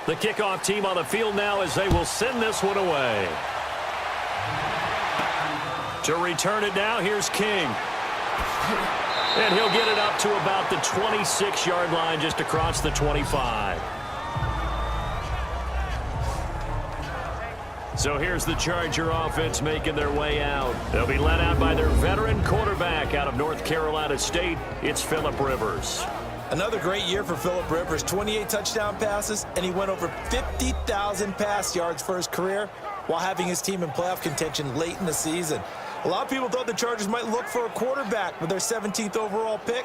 The kickoff team on the field now as they will send this one away. To return it now, here's King. And he'll get it up to about the 26-yard line, just across the 25. So here's the Charger offense making their way out. They'll be led out by their veteran quarterback out of North Carolina State. It's Phillip Rivers. Another great year for Phillip Rivers. 28 touchdown passes, and he went over 50,000 pass yards for his career while having his team in playoff contention late in the season. A lot of people thought the Chargers might look for a quarterback with their 17th overall pick.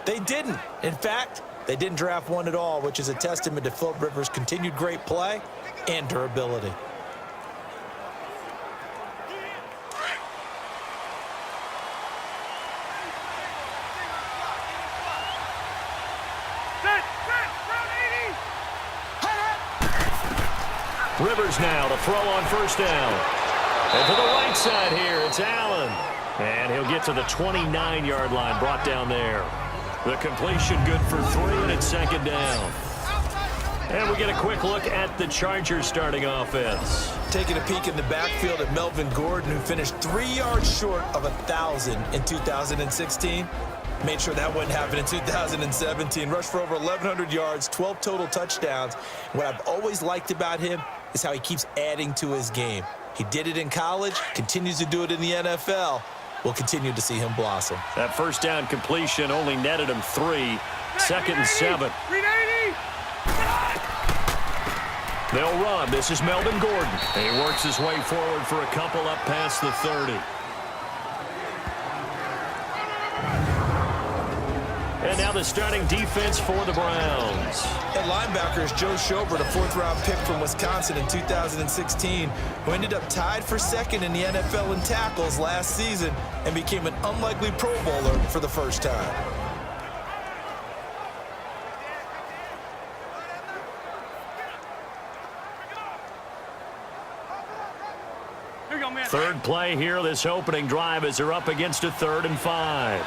They didn't. In fact, they didn't draft one at all, which is a testament to Phillip Rivers' continued great play and durability. Rivers now to throw on first down. And to the right side here, it's Allen. And he'll get to the 29-yard line, brought down there. The completion good for 3, and it's second down. And we get a quick look at the Chargers starting offense. Taking a peek in the backfield at Melvin Gordon, who finished 3 yards short of 1,000 in 2016. Made sure that wouldn't happen in 2017. Rushed for over 1,100 yards, 12 total touchdowns. What I've always liked about him is how he keeps adding to his game. He did it in college, continues to do it in the NFL. We'll continue to see him blossom. That first down completion only netted him 3. Second and 7. They'll run. This is Melvin Gordon. And he works his way forward for a couple up past the 30. And now the starting defense for the Browns. At linebacker is Joe Schobert, a 4th-round pick from Wisconsin in 2016, who ended up tied for second in the NFL in tackles last season and became an unlikely Pro Bowler for the first time. Third play here, this opening drive, as they're up against a 3rd and 5.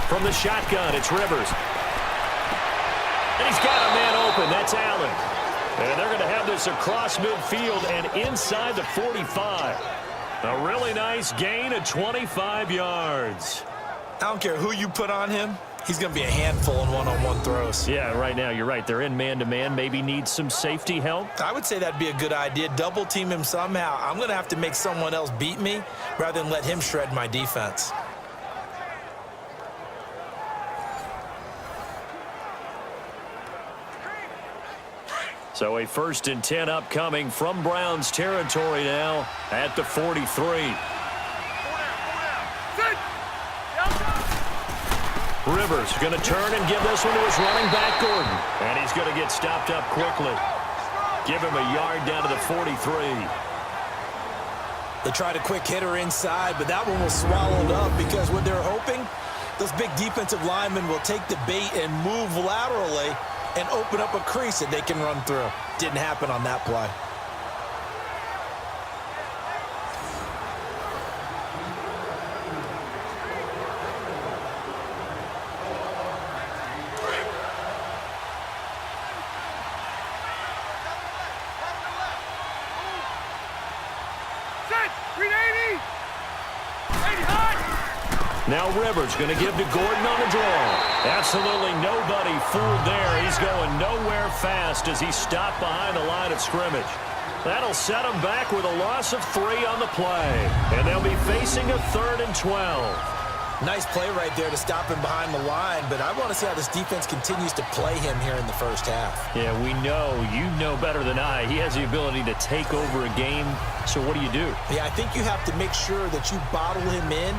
From the shotgun, it's Rivers. And he's got a man open. That's Allen. And they're going to have this across midfield and inside the 45. A really nice gain of 25 yards. I don't care who you put on him. He's going to be a handful in one-on-one throws. Yeah, right now, you're right. They're in man-to-man. Maybe needs some safety help. I would say that'd be a good idea. Double team him somehow. I'm going to have to make someone else beat me rather than let him shred my defense. So a 1st and 10 upcoming from Browns territory now at the 43. Rivers going to turn and give this one to his running back, Gordon. And he's going to get stopped up quickly. Give him a yard down to the 43. They tried a quick hitter inside, but that one was swallowed up because what they're hoping, those big defensive linemen will take the bait and move laterally and open up a crease that they can run through. Didn't happen on that play. Now Rivers going to give to Gordon on the draw. Absolutely nobody fooled there. He's going nowhere fast as he stopped behind the line of scrimmage. That'll set him back with a loss of 3 on the play. And they'll be facing a 3rd and 12. Nice play right there to stop him behind the line, but I want to see how this defense continues to play him here in the first half. Yeah, we know. You know better than I. He has the ability to take over a game. So what do you do? Yeah, I think you have to make sure that you bottle him in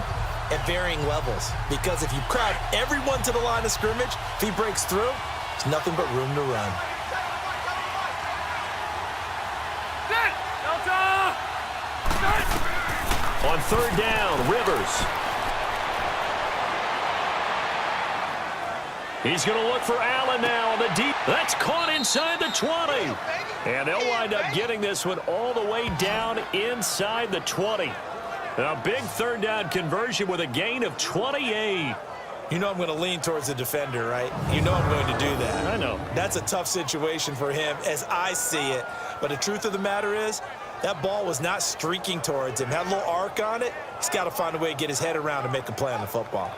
at varying levels, because if you crowd everyone to the line of scrimmage, if he breaks through, there's nothing but room to run. On 3rd down, Rivers. He's going to look for Allen now on the deep. That's caught inside the 20. And they'll wind up getting this one all the way down inside the 20. A big third down conversion with a gain of 28. You know I'm going to lean towards the defender, right? You know I'm going to do that. I know. That's a tough situation for him as I see it. But the truth of the matter is, that ball was not streaking towards him. Had a little arc on it. He's got to find a way to get his head around and make a play on the football.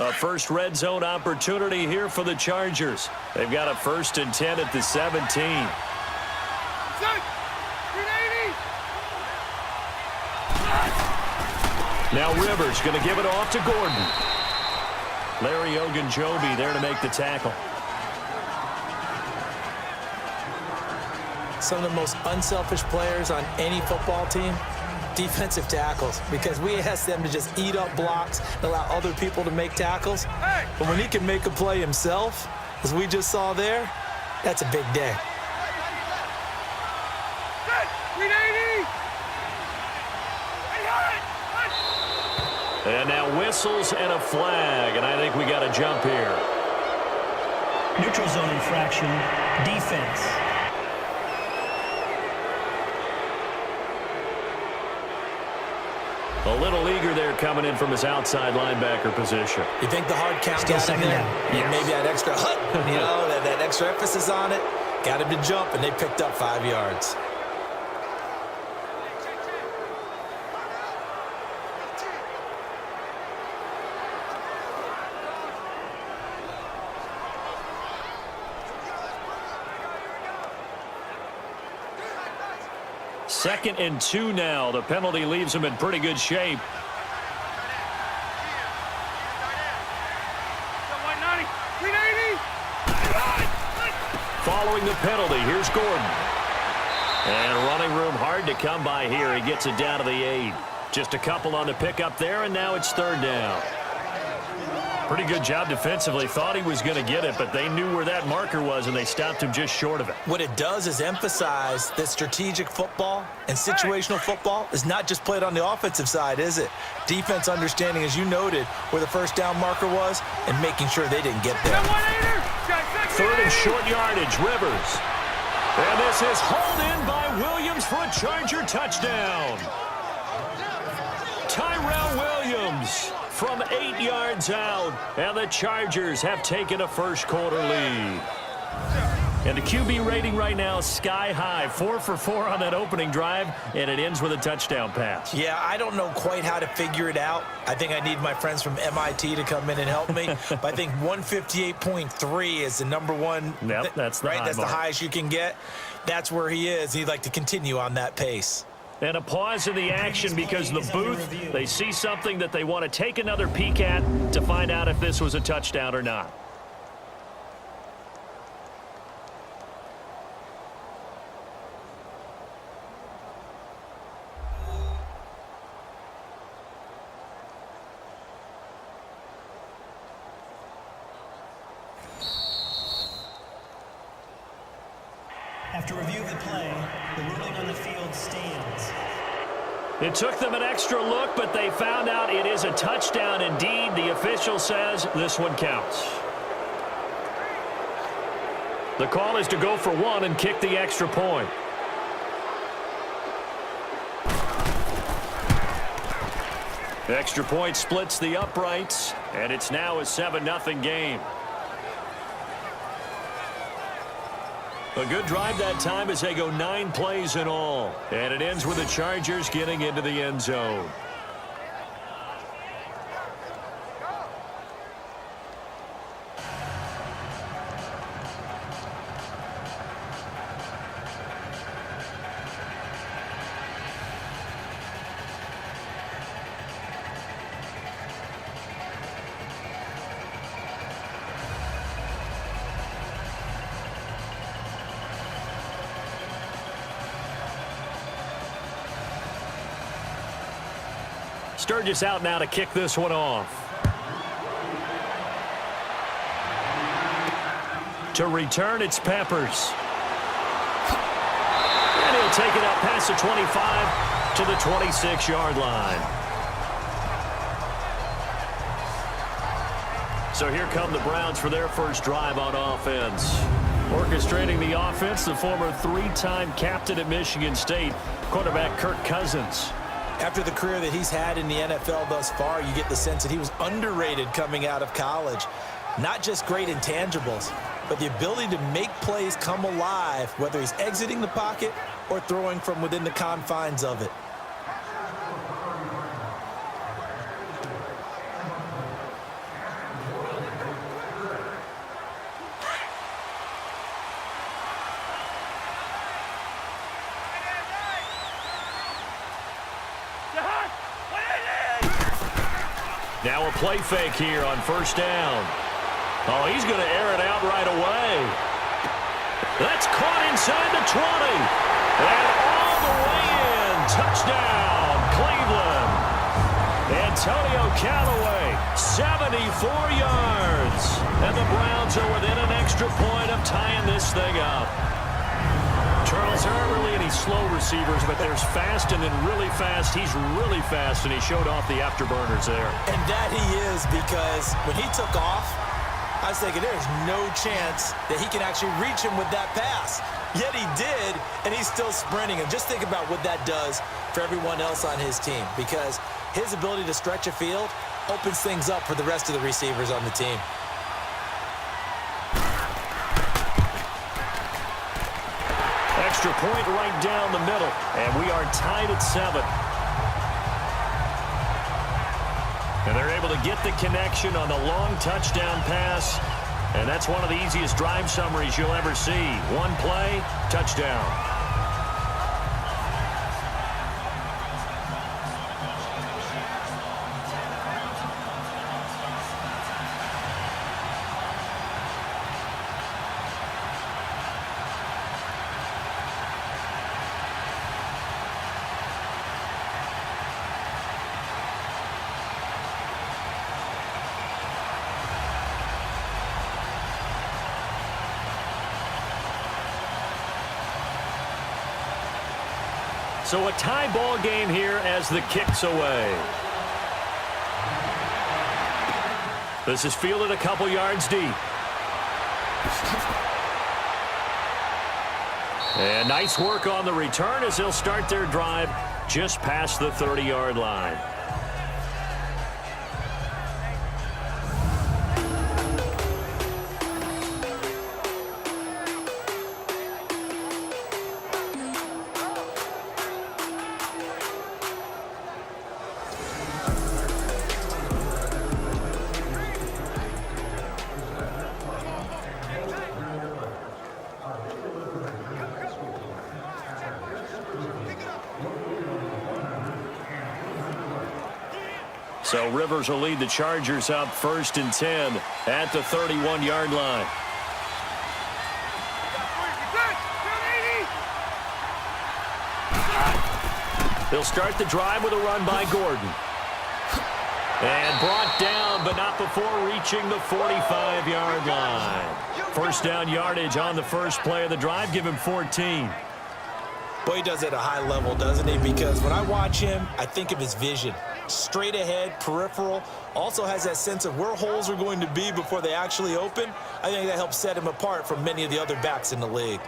A first red zone opportunity here for the Chargers. They've got a 1st and 10 at the 17. Now Rivers going to give it off to Gordon. Larry Ogunjobi there to make the tackle. Some of the most unselfish players on any football team, defensive tackles, because we ask them to just eat up blocks and allow other people to make tackles. But when he can make a play himself, as we just saw there, that's a big day. And now whistles and a flag, and I think we got a jump here. Neutral zone infraction, defense. A little eager there coming in from his outside linebacker position. You think the hard count Still got him second there? down. Yeah, maybe that extra that extra emphasis on it. Got him to jump, and they picked up 5 yards. Second and 2 now. The penalty leaves him in pretty good shape. Following the penalty, here's Gordon. And running room hard to come by here. He gets it down to the 8. Just a couple on the pickup there, and now it's 3rd down. Pretty good job defensively. Thought he was going to get it, but they knew where that marker was, and they stopped him just short of it. What it does is emphasize that strategic football and situational football is not just played on the offensive side, is it? Defense understanding, as you noted, where the first down marker was and making sure they didn't get there. 3rd and short yardage, Rivers. And this is hauled in by Williams for a Charger touchdown. Tyrell Williams from 8 yards out, and the Chargers have taken a first quarter lead. And the QB rating right now, sky high. 4 for 4 on that opening drive, and it ends with a touchdown pass. Yeah, I don't know quite how to figure it out. I think I need my friends from MIT to come in and help me. But I think 158.3 is the number one. Yep, that's the right. high That's mark. the highest you can get. That's where he is. He'd like to continue on that pace. And a pause in the action because the booth, they see something that they want to take another peek at to find out if this was a touchdown or not. After review of the play, the ruling on the field stands. It took them an extra look, but they found out it is a touchdown indeed. The official says this one counts. The call is to go for 1 and kick the extra point. The extra point splits the uprights, and it's now a 7-0 game. A good drive that time as they go 9 plays in all. And it ends with the Chargers getting into the end zone. Sturgis out now to kick this one off. To return, it's Peppers. And he'll take it up past the 25 to the 26-yard line. So here come the Browns for their first drive on offense. Orchestrating the offense, the former three-time captain at Michigan State, quarterback Kirk Cousins. After the career that he's had in the NFL thus far, you get the sense that he was underrated coming out of college. Not just great intangibles, but the ability to make plays come alive, whether he's exiting the pocket or throwing from within the confines of it. Now a play fake here on first down. Oh, he's going to air it out right away. That's caught inside the 20. And all the way in. Touchdown, Cleveland. Antonio Callaway, 74 yards. And the Browns are within an extra point of tying this thing up. Charles, there aren't really any slow receivers, but there's fast and then really fast. He's really fast, and he showed off the afterburners there. And that he is, because when he took off, I was thinking there's no chance that he can actually reach him with that pass. Yet he did, and he's still sprinting. And just think about what that does for everyone else on his team, because his ability to stretch a field opens things up for the rest of the receivers on the team. Extra point right down the middle, and we are tied at 7. And they're able to get the connection on the long touchdown pass, and that's one of the easiest drive summaries you'll ever see. One play, touchdown. So a tie ball game here as the kick's away. This is fielded a couple yards deep. And nice work on the return as they'll start their drive just past the 30-yard line. So Rivers will lead the Chargers up 1st and 10 at the 31-yard line. They'll start the drive with a run by Gordon. And brought down, but not before reaching the 45-yard line. First down yardage on the first play of the drive. Give him 14. Boy, he does it at a high level, doesn't he? Because when I watch him, I think of his vision. Straight ahead, peripheral, also has that sense of where holes are going to be before they actually open. I think that helps set him apart from many of the other backs in the league.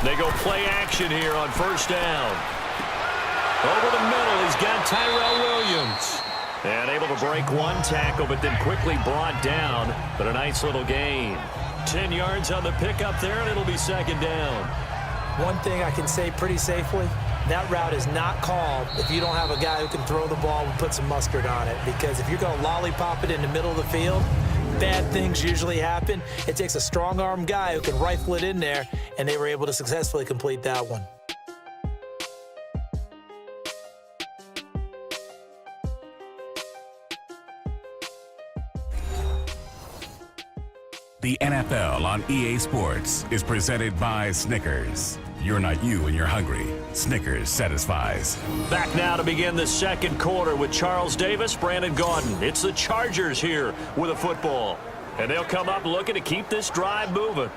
They go play action here on first down. Over the middle, he's got Tyrell Williams. And able to break one tackle, but then quickly brought down. But a nice little gain. 10 yards on the pickup there, and it'll be second down. One thing I can say pretty safely, that route is not called if you don't have a guy who can throw the ball and put some mustard on it. Because if you're going to lollipop it in the middle of the field, bad things usually happen. It takes a strong-arm guy who can rifle it in there, and they were able to successfully complete that one. The NFL on EA Sports is presented by Snickers. You're not you when you're hungry. Snickers satisfies. Back now to begin the second quarter with Charles Davis, Brandon Gaudin. It's the Chargers here with a football. And they'll come up looking to keep this drive moving.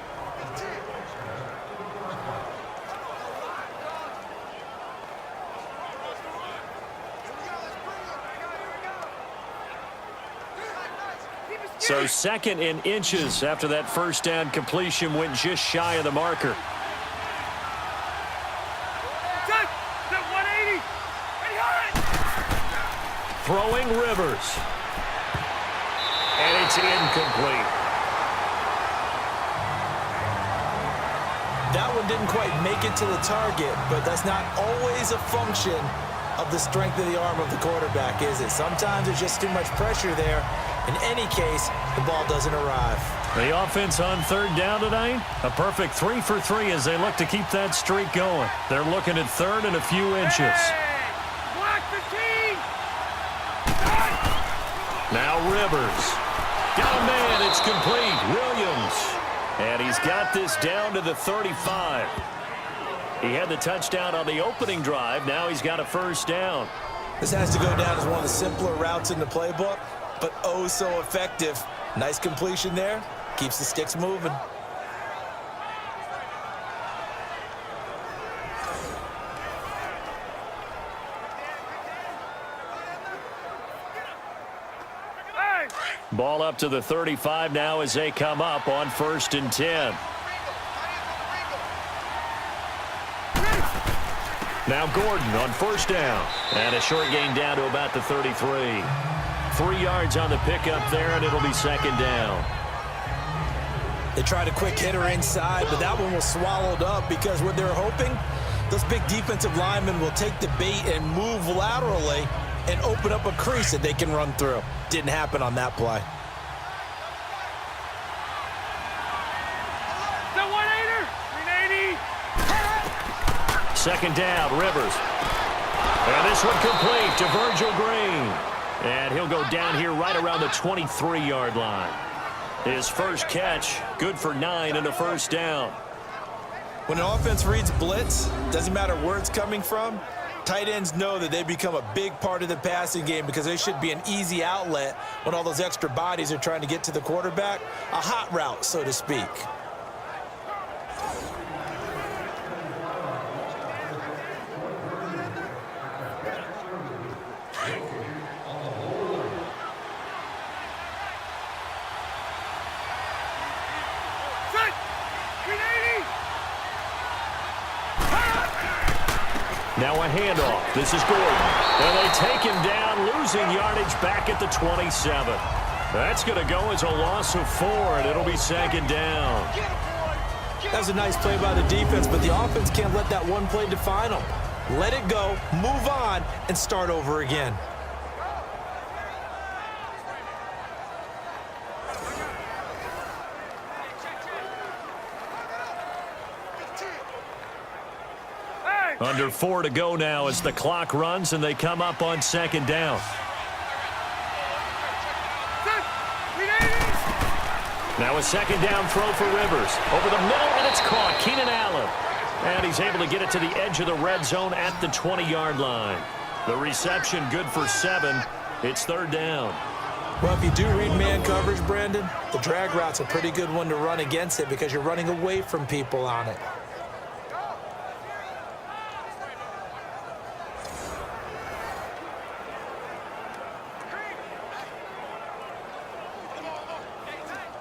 So second in inches after that first down completion went just shy of the marker. Throwing Rivers. And it's incomplete. That one didn't quite make it to the target, but that's not always a function of the strength of the arm of the quarterback, is it? Sometimes there's just too much pressure there. In any case, the ball doesn't arrive. The offense on third down tonight, a perfect 3 for 3 as they look to keep that streak going. They're looking at third and a few inches. Block the team! Now Rivers. Got a man, it's complete. Williams. And he's got this down to the 35. He had the touchdown on the opening drive. Now he's got a first down. This has to go down as one of the simpler routes in the playbook, but oh so effective. Nice completion there. Keeps the sticks moving. Ball up to the 35 now as they come up on 1st and 10. Now Gordon on first down. And a short gain down to about the 33. 3 yards on the pickup there, and it'll be second down. They tried a quick hitter inside, but that one was swallowed up because what they're hoping, those big defensive linemen will take the bait and move laterally and open up a crease that they can run through. Didn't happen on that play. The 1-8er! 380! Second down, Rivers. And this one complete to Virgil Green. And he'll go down here right around the 23-yard line. His first catch, good for 9 and a first down. When an offense reads blitz, doesn't matter where it's coming from, tight ends know that they become a big part of the passing game because they should be an easy outlet when all those extra bodies are trying to get to the quarterback. A hot route, so to speak. Now a handoff. This is Gordon. And they take him down, losing yardage back at the 27. That's going to go as a loss of 4, and it'll be second down. That was a nice play by the defense, but the offense can't let that one play define them. Let it go, move on, and start over again. Under 4 to go now as the clock runs and they come up on second down. Now a second down throw for Rivers. Over the middle, and it's caught. Keenan Allen. And he's able to get it to the edge of the red zone at the 20-yard line. The reception good for 7. It's third down. Well, if you do read man coverage, Brandon, the drag route's a pretty good one to run against it because you're running away from people on it.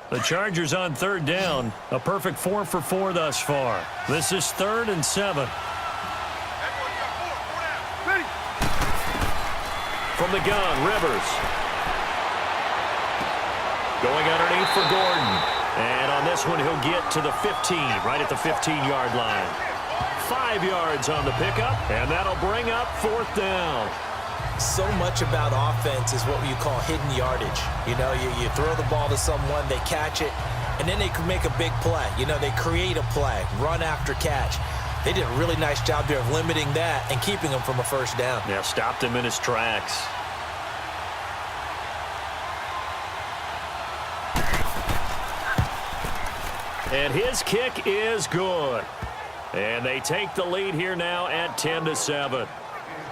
The Chargers on third down. A perfect 4 for 4 thus far. This is 3rd and 7. From the gun, Rivers. Going underneath for Gordon. And on this one, he'll get to the 15, right at the 15-yard line. 5 yards on the pickup, and that'll bring up 4th down. So much about offense is what you call hidden yardage. You know, you throw the ball to someone, they catch it, and then they can make a big play. You know, they create a play, run after catch. They did a really nice job there of limiting that and keeping him from a first down. Yeah, stopped him in his tracks. And his kick is good. And they take the lead here now at 10-7.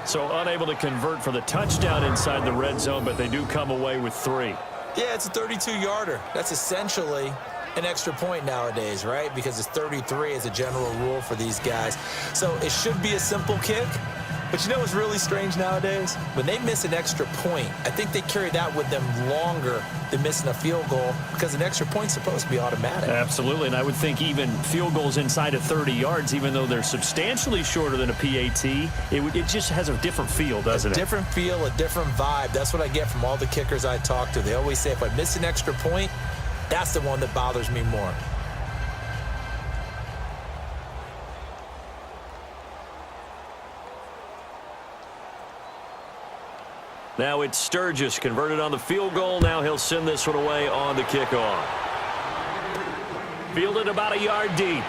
So unable to convert for the touchdown inside the red zone, but they do come away with 3. Yeah, it's a 32-yarder. That's essentially an extra point nowadays, right? Because it's 33 as a general rule for these guys. So it should be a simple kick. But you know what's really strange nowadays? When they miss an extra point, I think they carry that with them longer than missing a field goal because an extra point's supposed to be automatic. Absolutely, and I would think even field goals inside of 30 yards, even though they're substantially shorter than a PAT, it just has a different feel, doesn't it? A different feel, a different vibe. That's what I get from all the kickers I talk to. They always say if I miss an extra point, that's the one that bothers me more. Now it's Sturgis converted on the field goal. Now he'll send this one away on the kickoff. Fielded about a yard deep.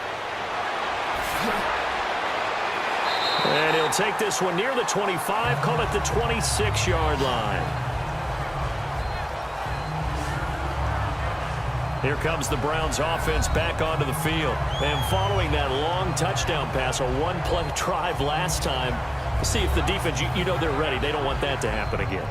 And he'll take this one near the 25, call it the 26-yard line. Here comes the Browns offense back onto the field. And following that long touchdown pass, a one-play drive last time, see if the defense, you know they're ready. They don't want that to happen again.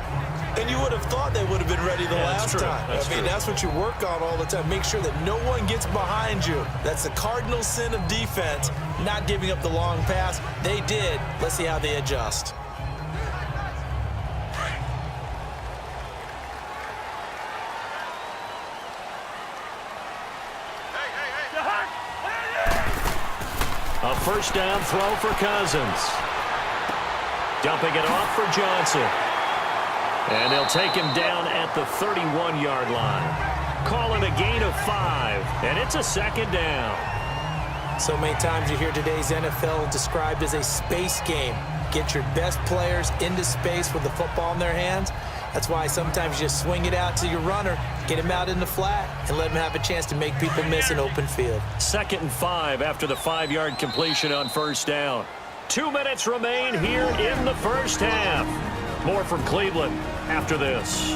And you would have thought they would have been ready the last time. I mean, that's what you work on all the time. Make sure that no one gets behind you. That's the cardinal sin of defense, not giving up the long pass. They did. Let's see how they adjust. A first down throw for Cousins. Dumping it off for Johnson. And they'll take him down at the 31-yard line. Calling a gain of 5, and it's a second down. So many times you hear today's NFL described as a space game. Get your best players into space with the football in their hands. That's why sometimes you just swing it out to your runner, get him out in the flat, and let him have a chance to make people miss an open field. 2nd and 5 after the 5-yard completion on first down. 2 minutes remain here in the first half. More from Cleveland after this.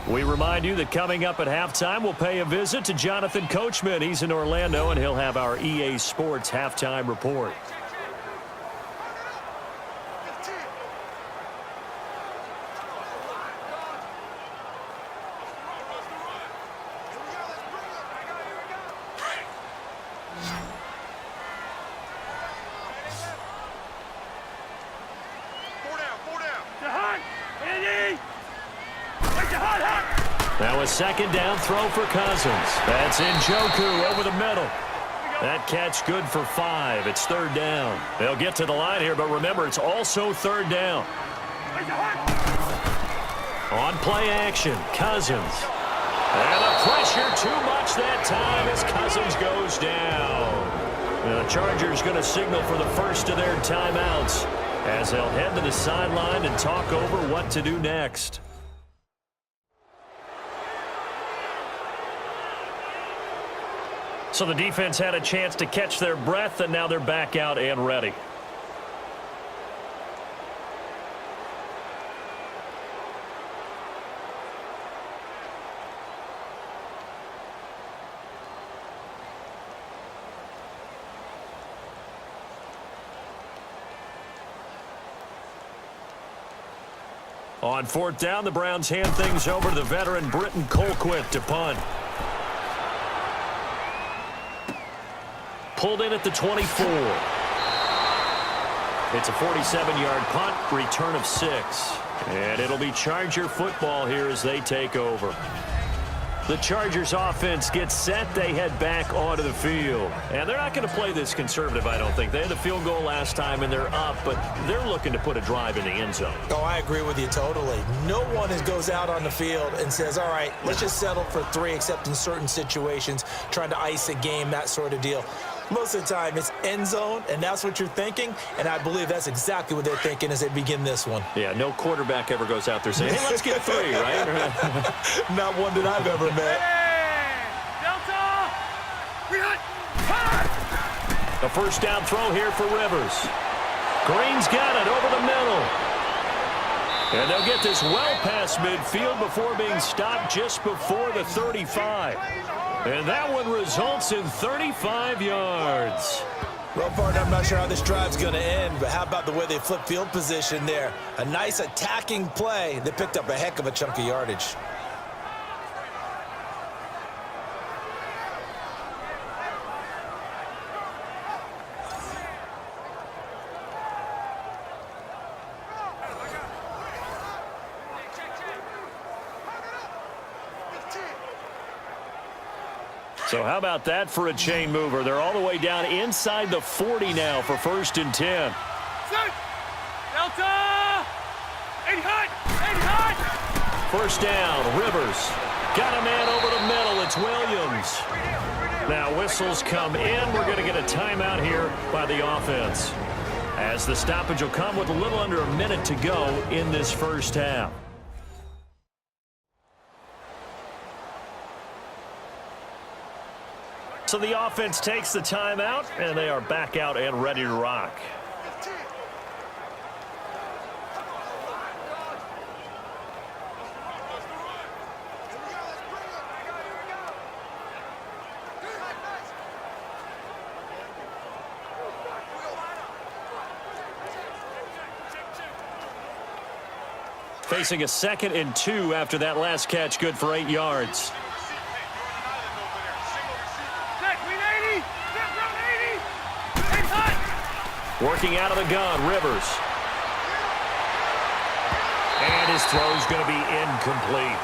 We remind you that coming up at halftime, we'll pay a visit to Jonathan Coachman. He's in Orlando, and he'll have our EA Sports halftime report. Now a second down throw for Cousins. That's Njoku over the middle. That catch good for 5. It's 3rd down. They'll get to the line here, but remember, it's also 3rd down. On play action, Cousins. And the pressure too much that time as Cousins goes down. The Chargers going to signal for the first of their timeouts as they'll head to the sideline and talk over what to do next. So the defense had a chance to catch their breath, and now they're back out and ready. On 4th down, the Browns hand things over to the veteran Britton Colquitt to punt. Pulled in at the 24. It's a 47-yard punt, return of 6. And it'll be Charger football here as they take over. The Chargers offense gets set. They head back onto the field. And they're not going to play this conservative, I don't think. They had the field goal last time, and they're up, but they're looking to put a drive in the end zone. Oh, I agree with you totally. No one goes out on the field and says, all right, let's just settle for 3, except in certain situations, trying to ice a game, that sort of deal. Most of the time, it's end zone, and that's what you're thinking, and I believe that's exactly what they're thinking as they begin this one. Yeah, no quarterback ever goes out there saying, hey, let's get 3, right? Not one that I've ever met. Delta! We got A first down throw here for Rivers. Green's got it over the middle. And they'll get this well past midfield before being stopped just before the 35. And that one results in 35 yards. Well, partner, I'm not sure how this drive's going to end, but how about the way they flip field position there? A nice attacking play that picked up a heck of a chunk of yardage. So how about that for a chain mover? They're all the way down inside the 40 now for 1st and 10. Set. Delta. 8 hot. 8 hot. 1st down, Rivers. Got a man over the middle. It's Williams. Now whistles come in. We're going to get a timeout here by the offense, as the stoppage will come with a little under a minute to go in this first half. So the offense takes the timeout, and they are back out and ready to rock. Facing a 2nd and 2 after that last catch, good for 8 yards. Working out of the gun, Rivers. And his throw's going to be incomplete.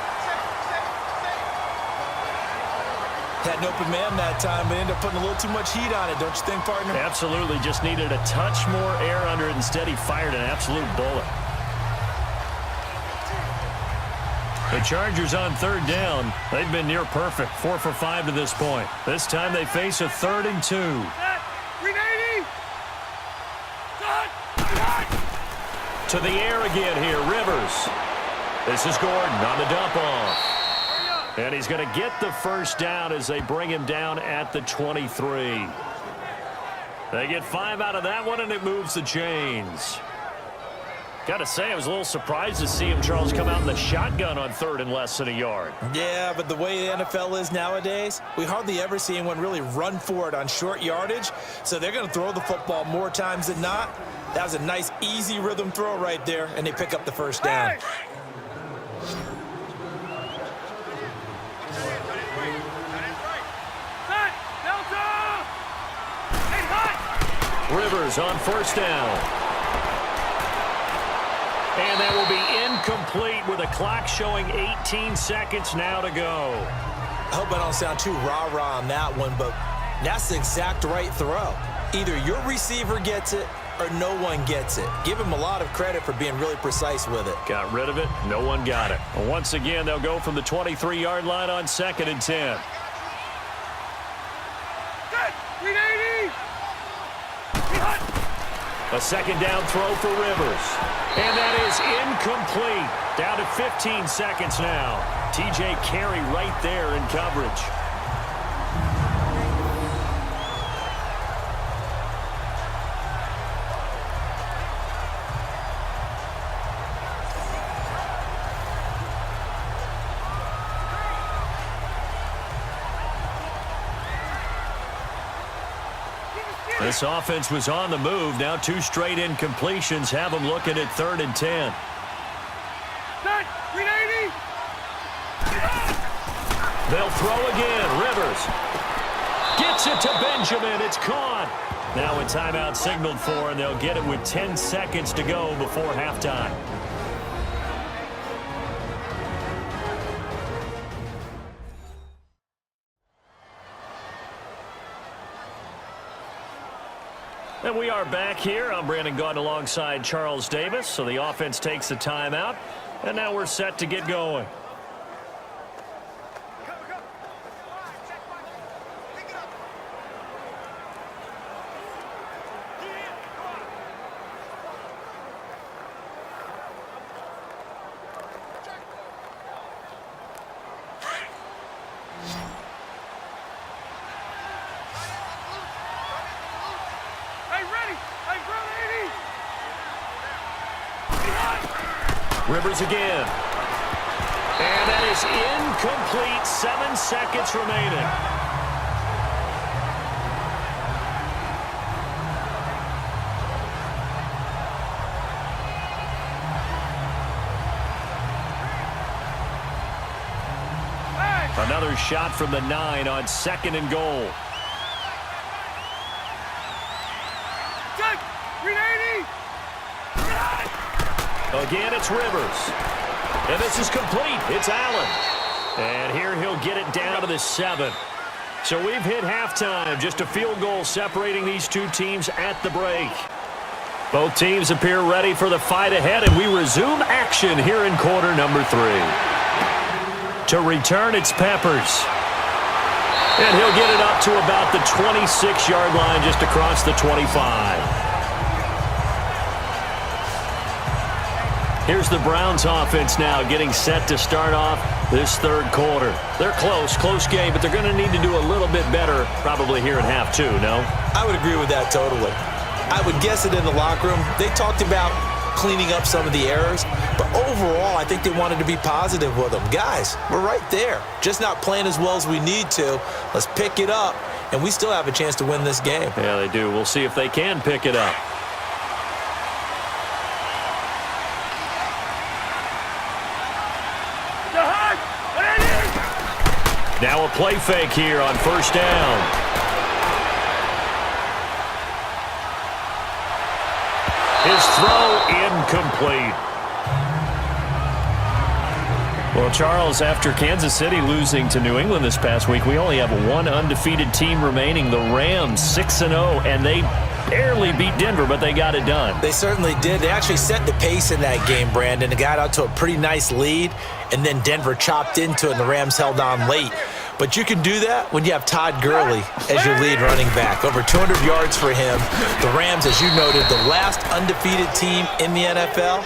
Had an open man that time, but ended up putting a little too much heat on it, don't you think, partner? Absolutely. Just needed a touch more air under it. Instead, he fired an absolute bullet. The Chargers on 3rd down. They've been near perfect. 4 for 5 to this point. This time they face a 3rd and 2. To the air again here, Rivers. This is Gordon on the dump off. And he's going to get the 1st down as they bring him down at the 23. They get 5 out of that one, and it moves the chains. Got to say, I was a little surprised to see him, Charles, come out in the shotgun on 3rd and less than a yard. Yeah, but the way the NFL is nowadays, we hardly ever see anyone really run for it on short yardage. So they're going to throw the football more times than not. That was a nice, easy rhythm throw right there, and they pick up the 1st down. Rivers on 1st down. And that will be incomplete with a clock showing 18 seconds now to go. I hope I don't sound too rah-rah on that one, but that's the exact right throw. Either your receiver gets it or no one gets it. Give him a lot of credit for being really precise with it. Got rid of it. No one got it. Once again, they'll go from the 23-yard line on 2nd and 10. A 2nd down throw for Rivers. And that is incomplete. Down to 15 seconds now. TJ Carey right there in coverage. This offense was on the move. Now 2 straight incompletions have them looking at 3rd and 10. They'll throw again. Rivers gets it to Benjamin. It's caught. Now a timeout signaled for, and they'll get it with 10 seconds to go before halftime. And we are back here. I'm Brandon Gaudin alongside Charles Davis. So the offense takes the timeout, and now we're set to get going. Rivers again. And that is incomplete. 7 seconds remaining. Another shot from the 9 on 2nd and goal. Check! 380! Again, it's Rivers. And this is complete. It's Allen. And here he'll get it down to the 7. So we've hit halftime. Just a field goal separating these two teams at the break. Both teams appear ready for the fight ahead, and we resume action here in quarter number 3. To return, it's Peppers. And he'll get it up to about the 26-yard line, just across the 25. Here's the Browns offense now getting set to start off this third quarter. They're close game, but they're going to need to do a little bit better probably here in half 2, no? I would agree with that totally. I would guess it in the locker room. They talked about cleaning up some of the errors, but overall, I think they wanted to be positive with them. Guys, we're right there. Just not playing as well as we need to. Let's pick it up, and we still have a chance to win this game. Yeah, they do. We'll see if they can pick it up. Now a play fake here on first down. His throw incomplete. Well, Charles, after Kansas City losing to New England this past week, we only have one undefeated team remaining, the Rams, 6-0, and they barely beat Denver, but they got it done. They certainly did. They actually set the pace in that game, Brandon. They got out to a pretty nice lead, and then Denver chopped into it, and the Rams held on late. But you can do that when you have Todd Gurley as your lead running back. Over 200 yards for him. The Rams, as you noted, the last undefeated team in the NFL,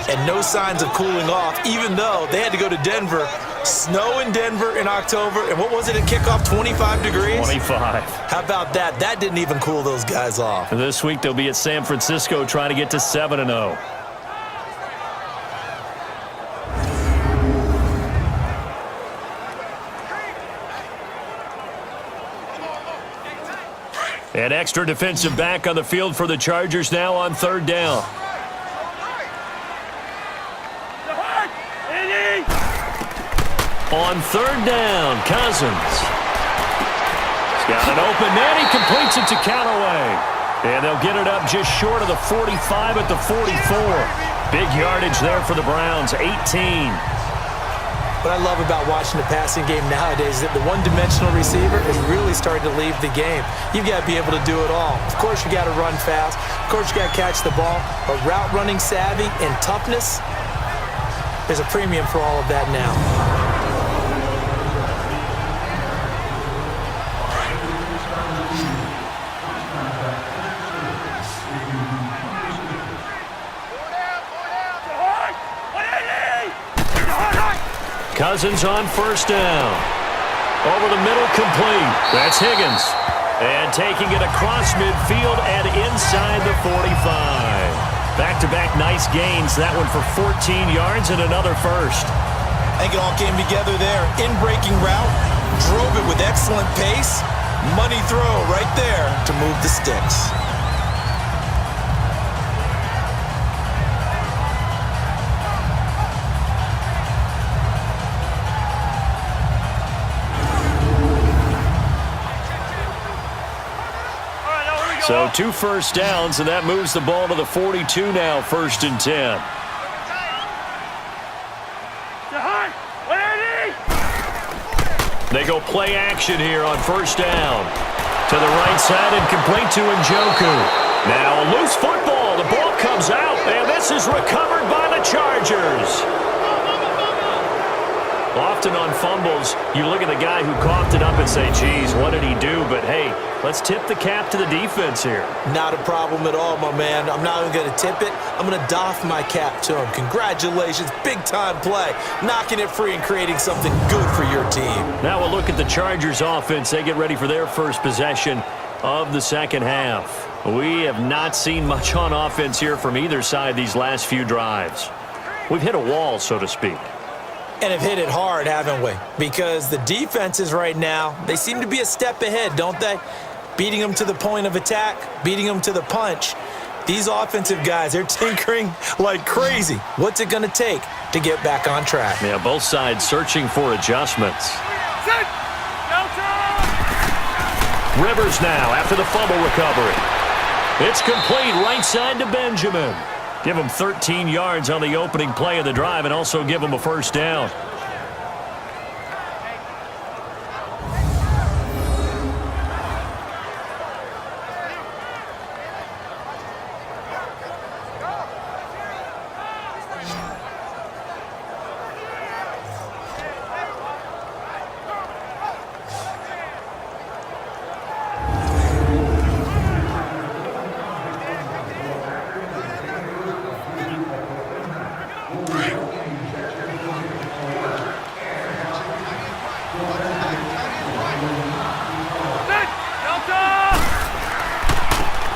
and no signs of cooling off, even though they had to go to Denver. Snow in Denver in October, and what was it at kickoff, 25 degrees? 25. How about that? That didn't even cool those guys off. This week they'll be at San Francisco trying to get to 7-0. An extra defensive back on the field for the Chargers now on third down. On third down, Cousins. He's got an open man. He completes it to Callaway. And they'll get it up just short of the 45 at the 44. Big yardage there for the Browns, 18. What I love about watching the passing game nowadays is that the one-dimensional receiver is really starting to leave the game. You've got to be able to do it all. Of course, you got to run fast. Of course, you got to catch the ball. But route running savvy and toughness, there's a premium for all of that now. Cousins on first down. Over the middle, complete. That's Higgins. And taking it across midfield and inside the 45. Back-to-back nice gains. That one for 14 yards and another first. I think it all came together there. In-breaking route, drove it with excellent pace. Money throw right there to move the sticks. So 2 first downs, and that moves the ball to the 42 now, 1st and 10. They go play action here on first down. To the right side and complete to Njoku. Now a loose football. The ball comes out, and this is recovered by the Chargers. Often on fumbles, you look at the guy who coughed it up and say, geez, what did he do? But, hey, let's tip the cap to the defense here. Not a problem at all, my man. I'm not even going to tip it. I'm going to doff my cap to him. Congratulations. Big-time play. Knocking it free and creating something good for your team. Now we'll look at the Chargers offense. They get ready for their first possession of the second half. We have not seen much on offense here from either side these last few drives. we've hit a wall, so to speak. And have hit it hard, haven't we? Because the defenses right now, they seem to be a step ahead, don't they? Beating them to the point of attack, beating them to the punch. These offensive guys, they're tinkering like crazy. What's it going to take to get back on track? Yeah, both sides searching for adjustments. Set. Delta. Rivers now after the fumble recovery. It's complete right side to Benjamin. Give him 13 yards on the opening play of the drive and also give him a first down.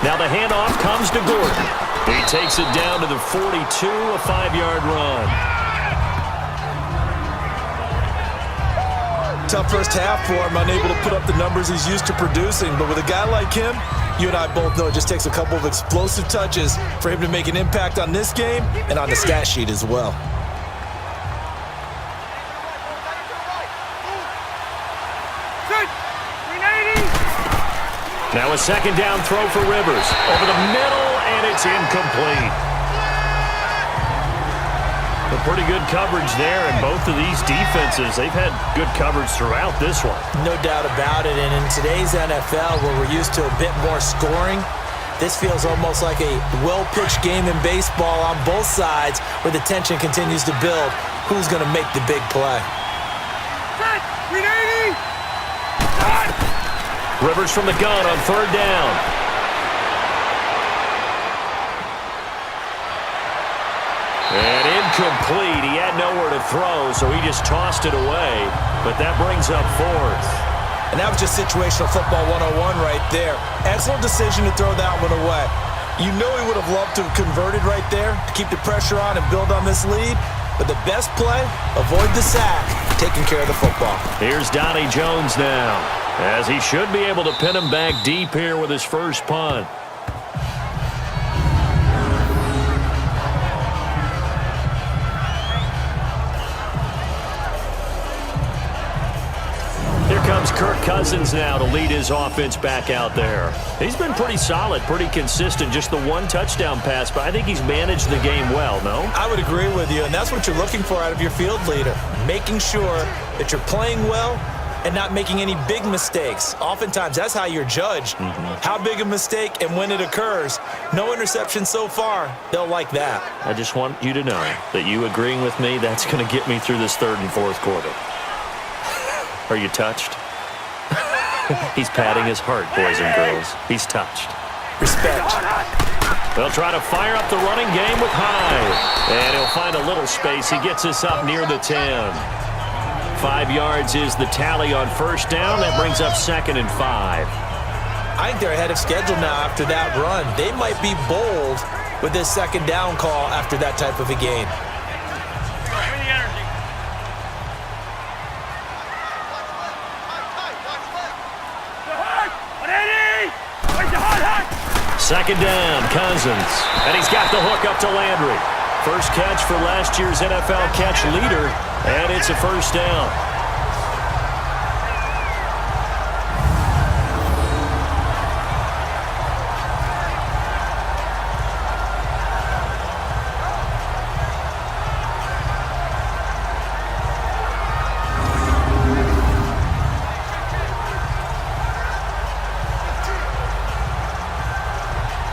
Now the handoff comes to Gordon. He takes it down to the 42, a 5-yard run. Tough first half for him, unable to put up the numbers he's used to producing. But with a guy like him, you and I both know it just takes a couple of explosive touches for him to make an impact on this game and on the stat sheet as well. Set. 380. Now a second down throw for Rivers. Over the middle, and it's incomplete. A pretty good coverage there, and both of these defenses, they've had good coverage throughout this one. No doubt about it, and in today's NFL, where we're used to a bit more scoring, this feels almost like a well-pitched game in baseball on both sides, where the tension continues to build. Who's going to make the big play? Set. 380. Rivers from the gun on third down. And incomplete. He had nowhere to throw, so he just tossed it away. But that brings up fourth. And that was just situational football 101 right there. Excellent decision to throw that one away. You know he would have loved to have converted right there to keep the pressure on and build on this lead. But the best play, avoid the sack, taking care of the football. Here's Donnie Jones now, as he should be able to pin him back deep here with his first punt. Here comes Kirk Cousins now to lead his offense back out there. He's been pretty solid, pretty consistent, just the one touchdown pass, but I think he's managed the game well, no? I would agree with you, and that's what you're looking for out of your field leader, making sure that you're playing well and not making any big mistakes. Oftentimes, that's how you're judged. How big a mistake and when it occurs. No interception so far. They'll like that. I just want you to know that you agreeing with me, that's going to get me through this third and fourth quarter. Are you touched? He's patting his heart, boys and girls. He's touched. Respect. They'll try to fire up the running game with Hyde. And he'll find a little space. He gets us up near the 10. 5 yards is the tally on first down. That brings up 2nd and 5. I think they're ahead of schedule now after that run. They might be bold with this second down call after that type of a game. Bring the energy. Second down, Cousins. And he's got the hook up to Landry. First catch for last year's NFL catch leader, and it's a first down.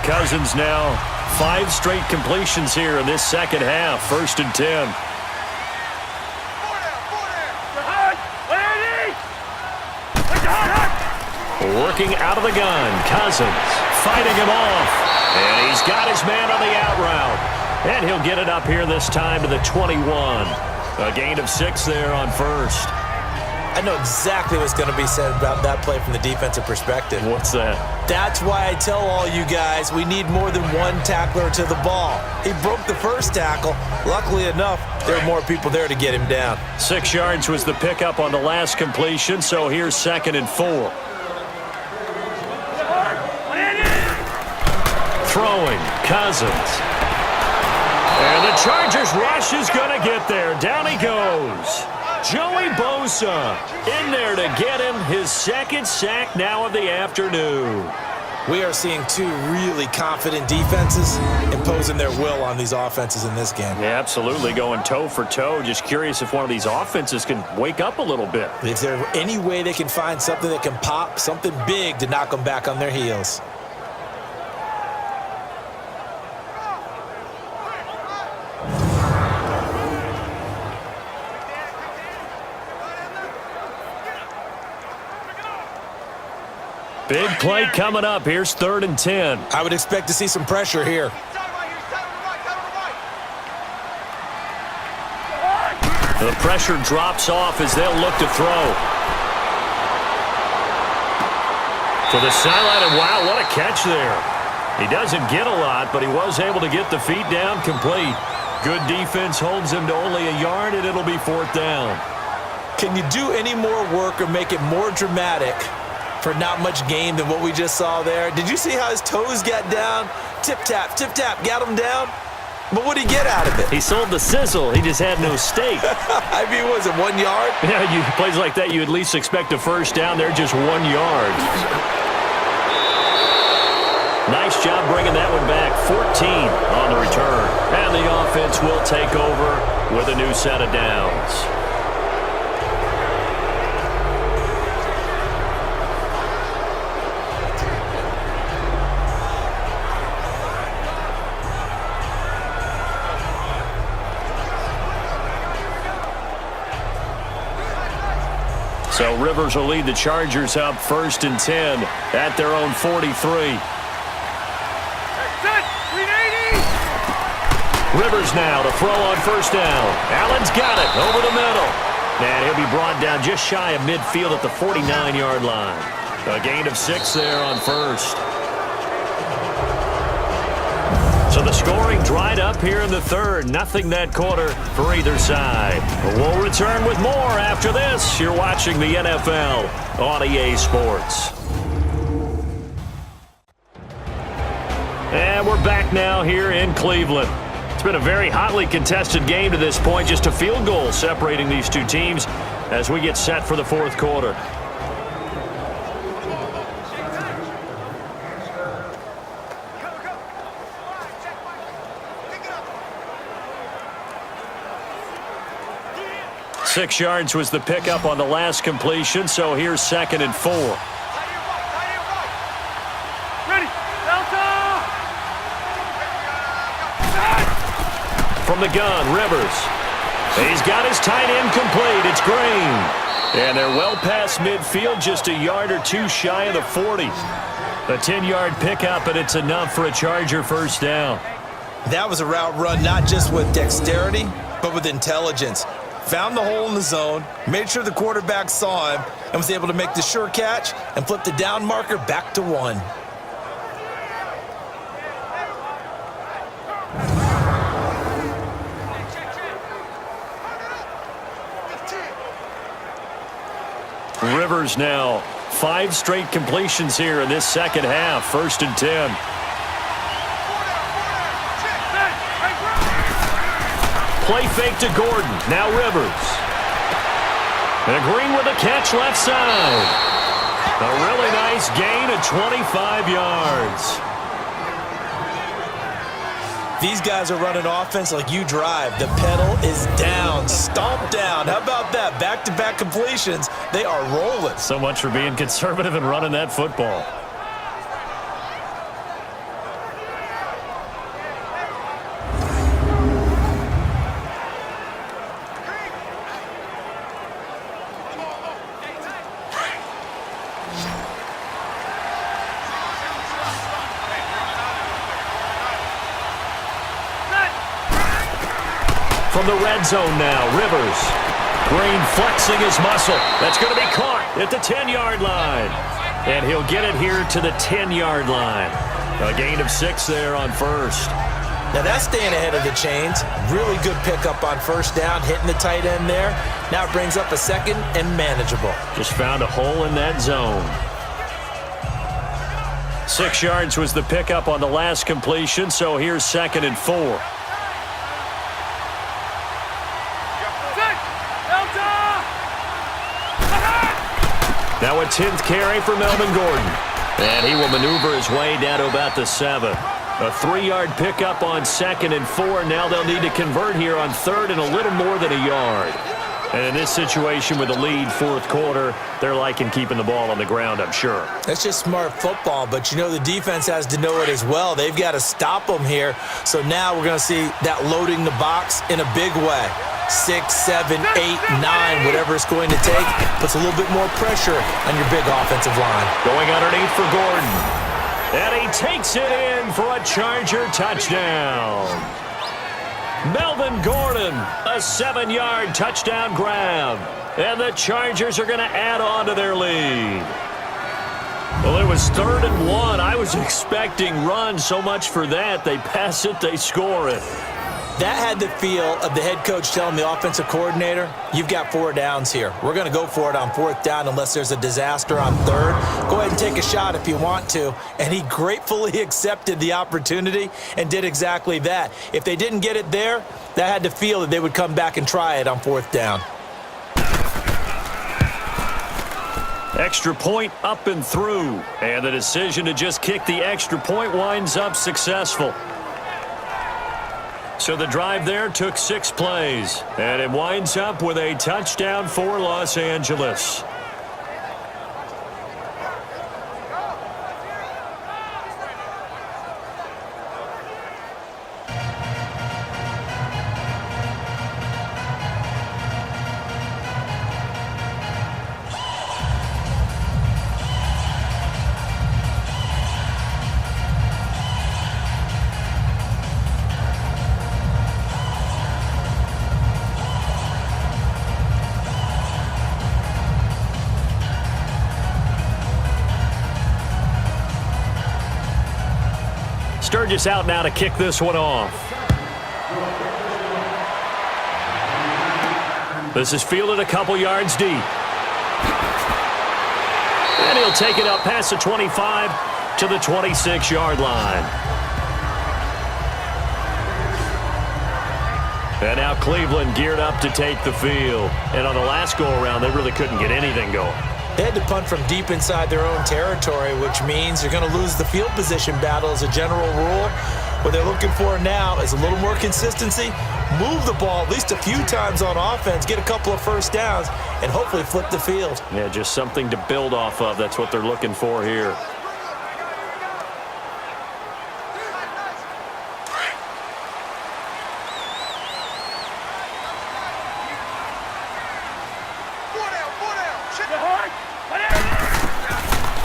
Cousins now 5 straight completions here in this second half. 1st and 10. Working out of the gun. Cousins fighting him off. And he's got his man on the out route. And he'll get it up here this time to the 21. A gain of 6 there on first. I know exactly what's going to be said about that play from the defensive perspective. What's that? That's why I tell all you guys we need more than one tackler to the ball. He broke the first tackle. Luckily enough, there were more people there to get him down. 6 yards was the pickup on the last completion, so here's 2nd and 4. Throwing, Cousins. And the Chargers rush is going to get there. Down he goes. Joey Bosa in there to get him his 2nd sack now of the afternoon. We are seeing two really confident defenses imposing their will on these offenses in this game. Yeah, absolutely, going toe for toe. Just curious if one of these offenses can wake up a little bit. Is there any way they can find something that can pop, something big to knock them back on their heels? Big play coming up. Here's 3rd and 10. I would expect to see some pressure here. The pressure drops off as they'll look to throw. To the sideline, and wow, what a catch there. He doesn't get a lot, but he was able to get the feet down complete. Good defense holds him to only a yard, and it'll be 4th down. Can you do any more work or make it more dramatic for not much gain than what we just saw there? Did you see how his toes got down? Tip-tap, got him down. But what did he get out of it? He sold the sizzle. He just had no steak. I mean, was it 1 yard? Yeah, plays like that, you at least expect a first down. They're just 1 yard. Nice job bringing that one back. 14 on the return. And the offense will take over with a new set of downs. So Rivers will lead the Chargers up 1st and 10 at their own 43. Rivers now to throw on 1st down. Allen's got it over the middle. And he'll be brought down just shy of midfield at the 49-yard line. A gain of 6 there on 1st. So the scoring dried up here in the 3rd. Nothing that quarter for either side. We'll return with more after this. You're watching the NFL on EA Sports. And we're back now here in Cleveland. It's been a very hotly contested game to this point. Just a field goal separating these two teams as we get set for the 4th quarter. Six yards was the pickup on the last completion, so here's 2nd and 4. Ready, Delta! From the gun, Rivers. He's got his tight end complete. It's Green. And they're well past midfield, just a yard or two shy of the 40. A 10-yard pickup, and it's enough for a Charger first down. That was a route run not just with dexterity, but with intelligence. Found the hole in the zone, made sure the quarterback saw him, and was able to make the sure catch and flip the down marker back to 1. Rivers now 5 straight completions here in this second half. 1st and 10. Play fake to Gordon. Now Rivers. And Green with a catch left side. A really nice gain of 25 yards. These guys are running offense like you drive. The pedal is down, stomp down. How about that? Back-to-back completions. They are rolling. So much for being conservative and running that football. From the red zone now, Rivers. Green flexing his muscle. That's going to be caught at the 10-yard line. And he'll get it here to the 10-yard line. A gain of 6 there on first. Now that's staying ahead of the chains. Really good pickup on first down, hitting the tight end there. Now it brings up a second and manageable. Just found a hole in that zone. 6 yards was the pickup on the last completion, so here's 2nd and 4. Now a 10th carry for Melvin Gordon. And he will maneuver his way down to about the 7. A 3-yard pickup on 2nd and 4. Now they'll need to convert here on 3rd and a little more than a yard. And in this situation with the lead, 4th quarter, they're liking keeping the ball on the ground, I'm sure. That's just smart football, but you know the defense has to know it as well. They've got to stop them here. So now we're going to see that loading the box in a big way. 6, 7, 8, 9, whatever it's going to take, puts a little bit more pressure on your big offensive line. Going underneath for Gordon. And he takes it in for a Charger touchdown. Melvin Gordon, a 7-yard touchdown grab. And the Chargers are going to add on to their lead. Well, it was 3rd and 1. I was expecting run, so much for that. They pass it, they score it. That had the feel of the head coach telling the offensive coordinator, you've got 4 downs here. We're going to go for it on 4th down unless there's a disaster on 3rd. Go ahead and take a shot if you want to. And he gratefully accepted the opportunity and did exactly that. If they didn't get it there, that had the feel that they would come back and try it on 4th down. Extra point up and through. And the decision to just kick the extra point winds up successful. So the drive there took 6 plays, and it winds up with a touchdown for Los Angeles. Sturgis out now to kick this one off. This is fielded a couple yards deep. And he'll take it up past the 25 to the 26-yard line. And now Cleveland geared up to take the field. And on the last go-around, they really couldn't get anything going. They had to punt from deep inside their own territory, which means you're going to lose the field position battle as a general rule. What they're looking for now is a little more consistency, move the ball at least a few times on offense, get a couple of first downs, and hopefully flip the field. Yeah, just something to build off of. That's what they're looking for here.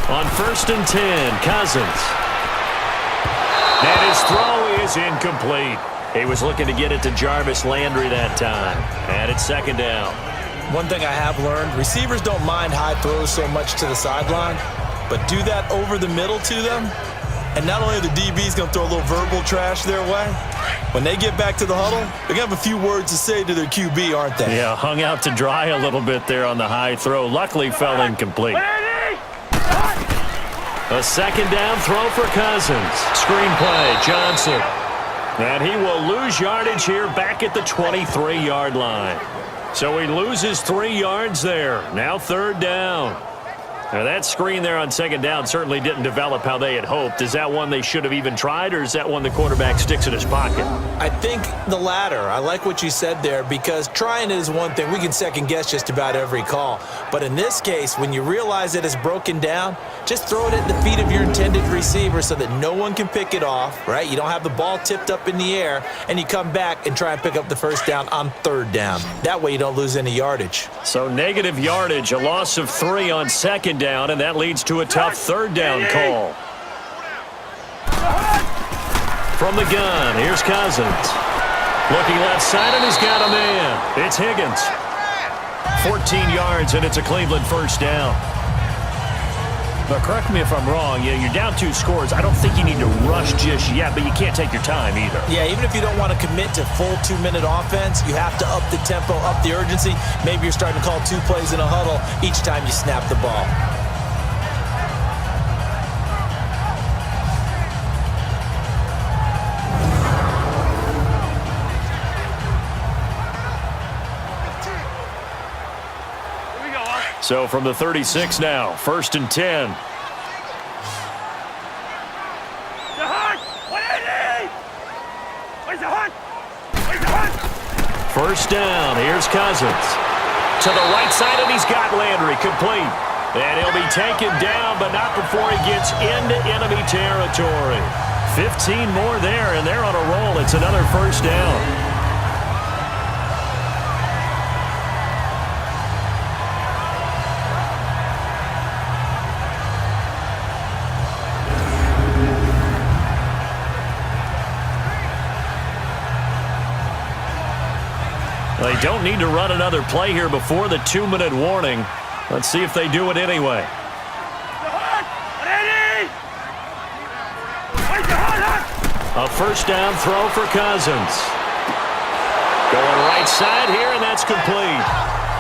On 1st and 10, Cousins. And his throw is incomplete. He was looking to get it to Jarvis Landry that time. And it's 2nd down. One thing I have learned, receivers don't mind high throws so much to the sideline, but do that over the middle to them, and not only are the DBs going to throw a little verbal trash their way, when they get back to the huddle, they're going to have a few words to say to their QB, aren't they? Yeah, hung out to dry a little bit there on the high throw. Luckily fell incomplete. A 2nd down throw for Cousins. Screen play, Johnson. And he will lose yardage here back at the 23-yard line. So he loses 3 yards there. Now 3rd down. Now that screen there on 2nd down certainly didn't develop how they had hoped. Is that one they should have even tried, or is that one the quarterback sticks in his pocket? I think the latter. I like what you said there, because trying it is one thing. We can second guess just about every call. But in this case, when you realize it is broken down, just throw it at the feet of your intended receiver so that no one can pick it off, right? You don't have the ball tipped up in the air, and you come back and try and pick up the first down on 3rd down. That way you don't lose any yardage. So negative yardage, a loss of 3 on 2nd down, and that leads to a tough 3rd down call. From the gun, here's Cousins. Looking left side, and he's got a man. It's Higgins. 14 yards, and it's a Cleveland first down. But correct me if I'm wrong, you're down 2 scores. I don't think you need to rush just yet, but you can't take your time either. Yeah, even if you don't want to commit to full 2-minute offense, you have to up the tempo, up the urgency. Maybe you're starting to call 2 plays in a huddle each time you snap the ball. So from the 36 now, 1st and 10. First down, here's Cousins. To the right side, and he's got Landry complete. And he'll be taken down, but not before he gets into enemy territory. 15 more there, and they're on a roll. It's another first down. They don't need to run another play here before the 2-minute warning. Let's see if they do it anyway. A first down throw for Cousins. Going right side here, and that's complete.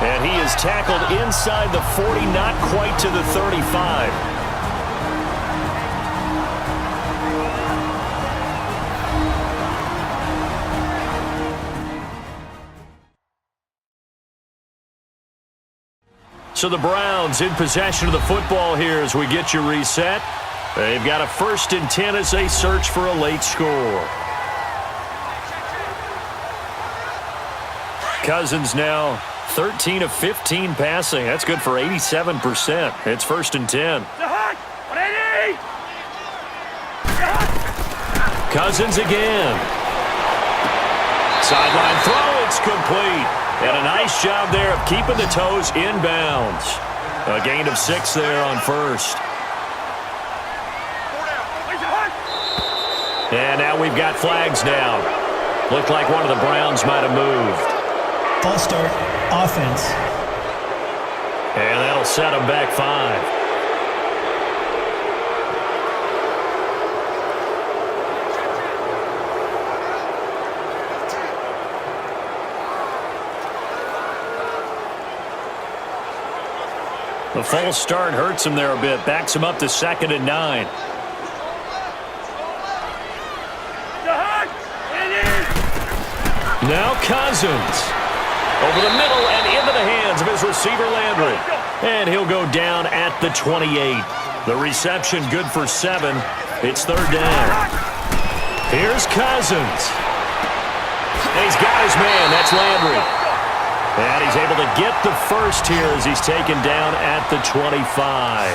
And he is tackled inside the 40, not quite to the 35. So the Browns in possession of the football here as we get you reset. They've got a 1st and 10 as they search for a late score. Cousins now 13 of 15 passing. That's good for 87%. It's 1st and 10. Cousins again. Sideline throw, it's complete. And a nice job there of keeping the toes inbounds. A gain of 6 there on 1st. And now we've got flags down. Looked like one of the Browns might have moved. False start, offense. And that'll set them back 5. The false start hurts him there a bit. Backs him up to 2nd and 9. Now Cousins. Over the middle and into the hands of his receiver Landry. And he'll go down at the 28. The reception good for 7. It's 3rd down. Here's Cousins. And he's got his man. That's Landry. And he's able to get the first here as he's taken down at the 25.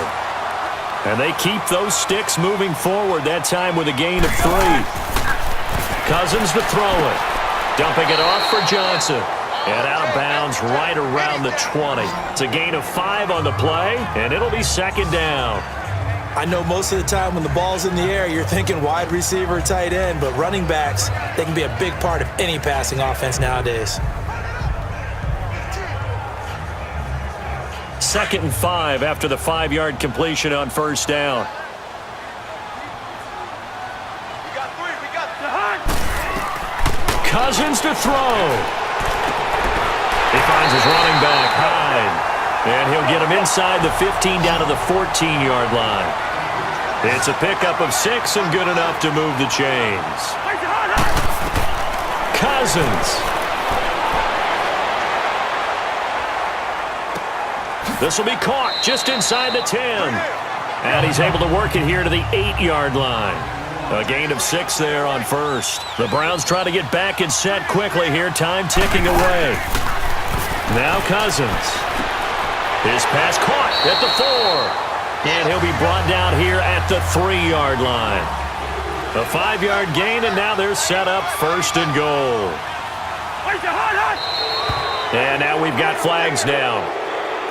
And they keep those sticks moving forward, that time with a gain of 3. Cousins to throw it. Dumping it off for Johnson. And out of bounds right around the 20. It's a gain of 5 on the play, and it'll be 2nd down. I know most of the time when the ball's in the air, you're thinking wide receiver, tight end, but running backs, they can be a big part of any passing offense nowadays. 2nd and 5 after the 5-yard completion on 1st down. Cousins to throw. He finds his running back, Hyde. And he'll get him inside the 15 down to the 14-yard line. It's a pickup of 6 and good enough to move the chains. Cousins. This will be caught just inside the 10. And he's able to work it here to the 8-yard line. A gain of 6 there on 1st. The Browns try to get back and set quickly here. Time ticking away. Now Cousins. His pass caught at the 4. And he'll be brought down here at the 3-yard line. A 5-yard gain, and now they're set up 1st and goal. And now we've got flags down.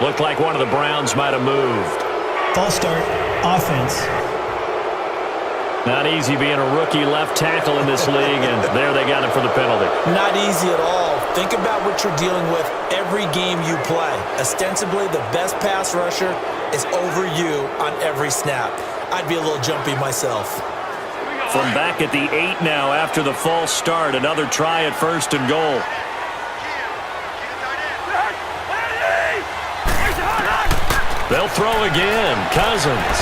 Looked like one of the Browns might have moved. False start, offense. Not easy being a rookie left tackle in this league, and there they got him for the penalty. Not easy at all. Think about what you're dealing with every game you play. Ostensibly, the best pass rusher is over you on every snap. I'd be a little jumpy myself. From back at the 8 now after the false start, another try at 1st and goal. They'll throw again. Cousins.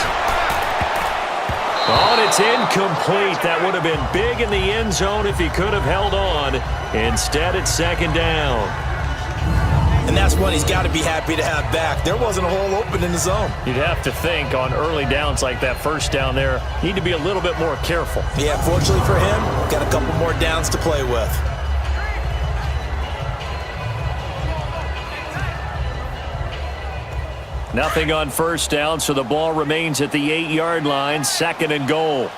Oh, and it's incomplete. That would have been big in the end zone if he could have held on. Instead, it's 2nd down. And that's one he's got to be happy to have back. There wasn't a hole open in the zone. You'd have to think on early downs like that 1st down there, need to be a little bit more careful. Yeah, fortunately for him, got a couple more downs to play with. Nothing on 1st down, so the ball remains at the 8-yard line, 2nd and goal.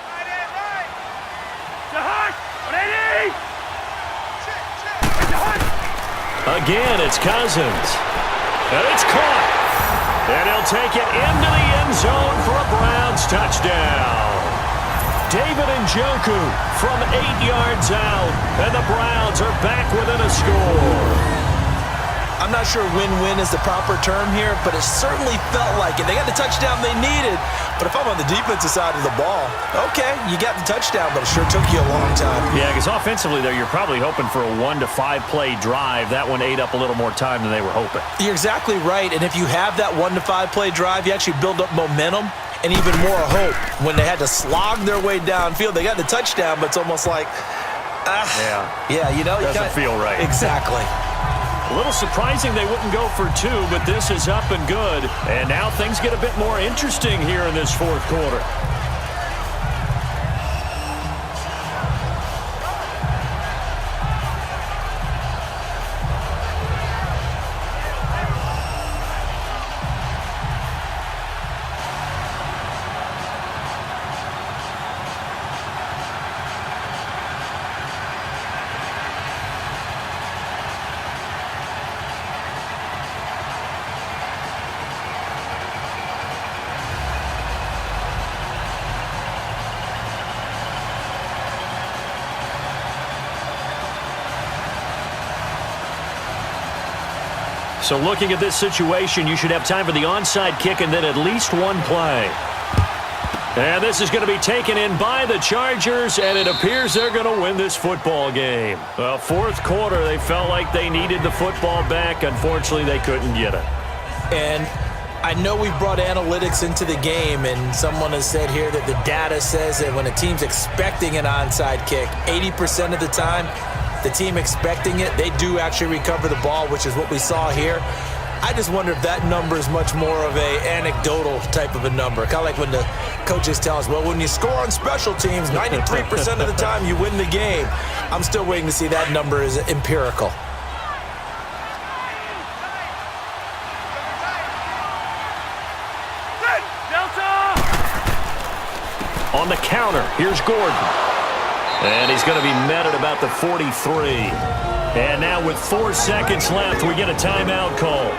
Again, it's Cousins. And it's caught. And he'll take it into the end zone for a Browns touchdown. David Njoku from 8 yards out. And the Browns are back within a score. I'm not sure win-win is the proper term here, but it certainly felt like it. They got the touchdown they needed, but if I'm on the defensive side of the ball, okay, you got the touchdown, but it sure took you a long time. Yeah, because offensively there, you're probably hoping for a 1 to 5 play drive. That one ate up a little more time than they were hoping. You're exactly right, and if you have that 1 to 5 play drive, you actually build up momentum and even more hope. When they had to slog their way downfield, they got the touchdown, but it's almost like, yeah, you know, doesn't feel right. Exactly. A little surprising they wouldn't go for 2, but this is up and good. And now things get a bit more interesting here in this 4th quarter. So looking at this situation, you should have time for the onside kick and then at least 1 play. And this is going to be taken in by the Chargers, and it appears they're going to win this football game. Well, 4th quarter, they felt like they needed the football back. Unfortunately, they couldn't get it. And I know we've brought analytics into the game, and someone has said here that the data says that when a team's expecting an onside kick, 80% of the time, the team expecting it, they do actually recover the ball, which is what we saw here. I just wonder if that number is much more of a anecdotal type of a number. Kind of like when the coaches tell us, well, when you score on special teams, 93% of the time you win the game. I'm still waiting to see that number is empirical. On the counter, here's Gordon. And he's going to be met at about the 43. And now with 4 seconds left, we get a timeout call.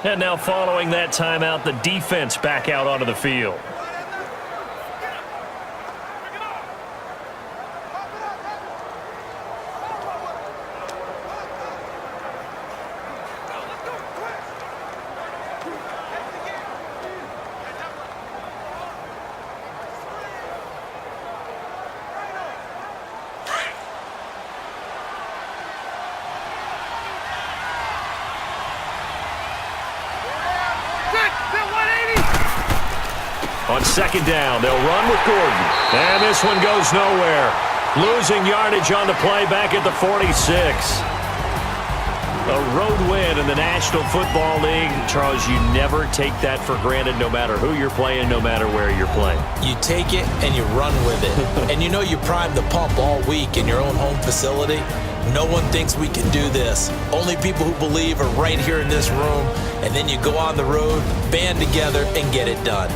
And now following that timeout, the defense back out onto the field. On 2nd down, they'll run with Gordon. And this one goes nowhere. Losing yardage on the play back at the 46. A road win in the National Football League. Charles, you never take that for granted no matter who you're playing, no matter where you're playing. You take it and you run with it. And you know you primed the pump all week in your own home facility. No one thinks we can do this. Only people who believe are right here in this room. And then you go on the road, band together, and get it done.